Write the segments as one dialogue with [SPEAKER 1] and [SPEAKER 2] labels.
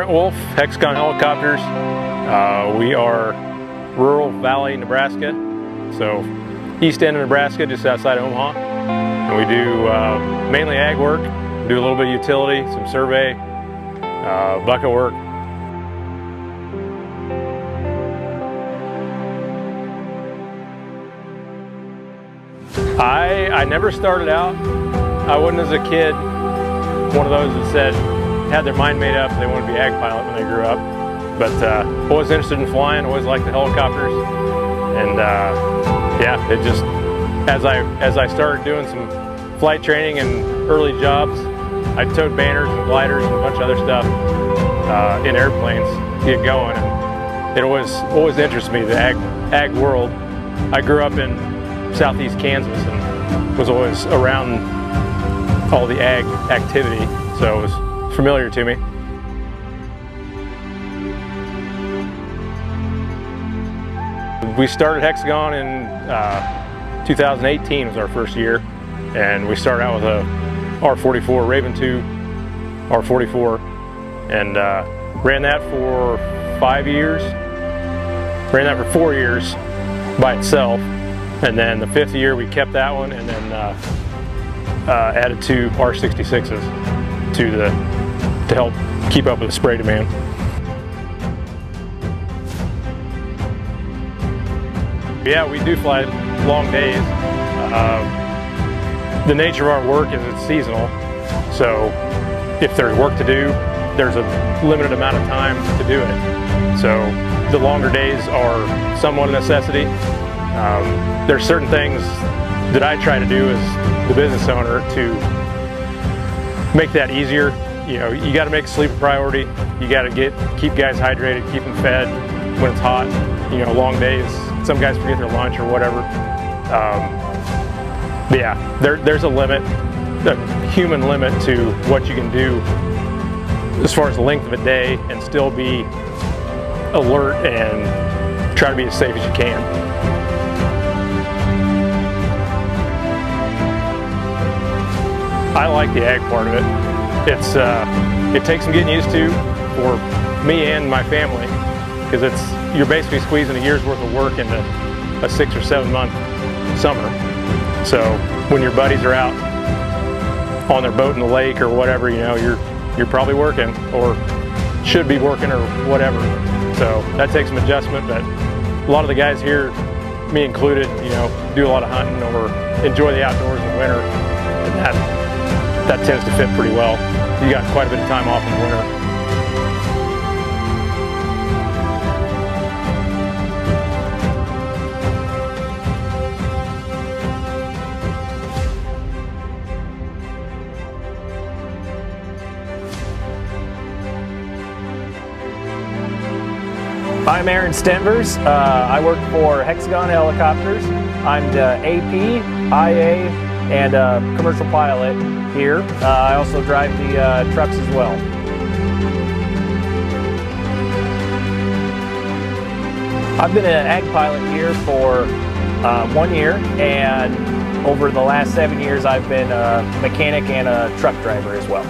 [SPEAKER 1] Brent Wulf, Hexagon Helicopters. We are rural Valley, Nebraska, so east end of Nebraska, just outside of Omaha. And we do mainly ag work, do a little bit of utility, some survey, bucket work. I never started out. I wasn't as a kid one of those that said, had their mind made up they wanted to be ag pilot when they grew up. But always interested in flying, always liked the helicopters. And yeah, it just, as I started doing some flight training and early jobs, I towed banners and gliders and a bunch of other stuff in airplanes to get going. And it always interested me, the ag world. I grew up in southeast Kansas and was always around all the ag activity, so it was familiar to me. We started Hexagon in 2018 was our first year, and we started out with a R44, Raven 2 R44, and ran that for 5 years. Ran that for 4 years by itself, and then the 5th year we kept that one, and then added 2 R66s to help keep up with the spray demand. Yeah, we do fly long days. The nature of our work is it's seasonal, so if there's work to do, there's a limited amount of time to do it. So the longer days are somewhat a necessity. There's certain things that I try to do as the business owner to make that easier. You know, you got to make sleep a priority. You got to keep guys hydrated, keep them fed when it's hot. You know, long days. Some guys forget their lunch or whatever. But yeah, there's a limit, a human limit to what you can do as far as the length of a day and still be alert and try to be as safe as you can. I like the ag part of it. It takes some getting used to for me and my family, because you're basically squeezing a year's worth of work into a 6 or 7 month summer. So when your buddies are out on their boat in the lake or whatever, you know, you're probably working or should be working or whatever. So that takes some adjustment, but a lot of the guys here, me included, you know, do a lot of hunting or enjoy the outdoors in the winter, and that tends to fit pretty well. You got quite a bit of time off in the winter.
[SPEAKER 2] I'm Aaron Stenvers. I work for Hexagon Helicopters. I'm the AP, IA, and commercial pilot here. I also drive the trucks as well. I've been an ag pilot here for 1 year, and over the last 7 years I've been a mechanic and a truck driver as well.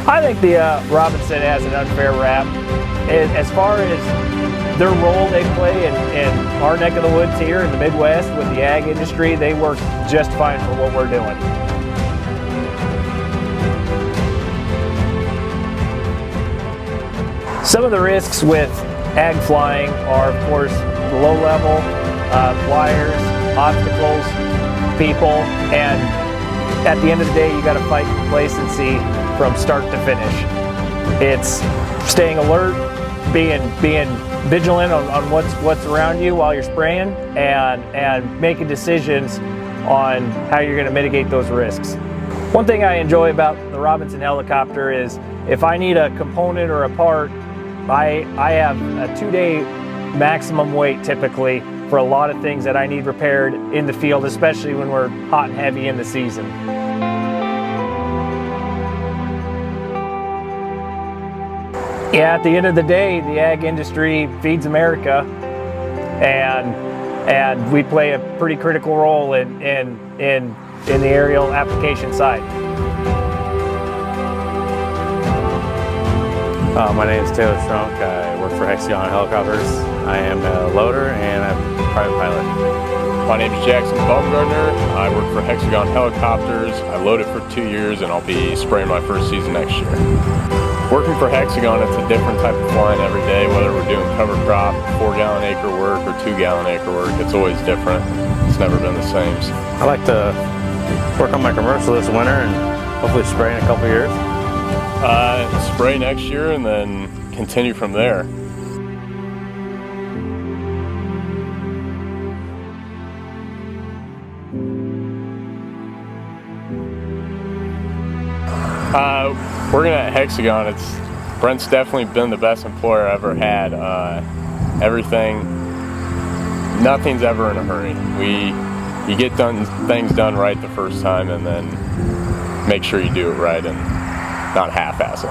[SPEAKER 2] I think the Robinson has an unfair rap. As far as their role they play in our neck of the woods here in the Midwest with the ag industry, they work just fine for what we're doing. Some of the risks with ag flying are, of course, low level, flyers, obstacles, people, and at the end of the day, you got to fight complacency from start to finish. It's staying alert, being vigilant on what's around you while you're spraying, and making decisions on how you're going to mitigate those risks. One thing I enjoy about the Robinson helicopter is if I need a component or a part, I have a 2-day maximum wait typically for a lot of things that I need repaired in the field, especially when we're hot and heavy in the season. Yeah, at the end of the day, the ag industry feeds America, and we play a pretty critical role in the aerial application side.
[SPEAKER 3] My name is Taylor Strunk. I work for Hexagon Helicopters. I am a loader and I'm a private pilot.
[SPEAKER 4] My name is Jackson Baumgartner. I work for Hexagon Helicopters. I loaded for 2 years and I'll be spraying my first season next year. Working for Hexagon, it's a different type of flying every day, whether we're doing cover crop, 4-gallon acre work or 2-gallon acre work. It's always different. It's never been the same.
[SPEAKER 3] I like to work on my commercial this winter and hopefully spray in a couple years.
[SPEAKER 4] Spray next year and then continue from there. Working at Hexagon, Brent's definitely been the best employer I ever had. Nothing's ever in a hurry. You get things done right the first time and then make sure you do it right and not half-ass it.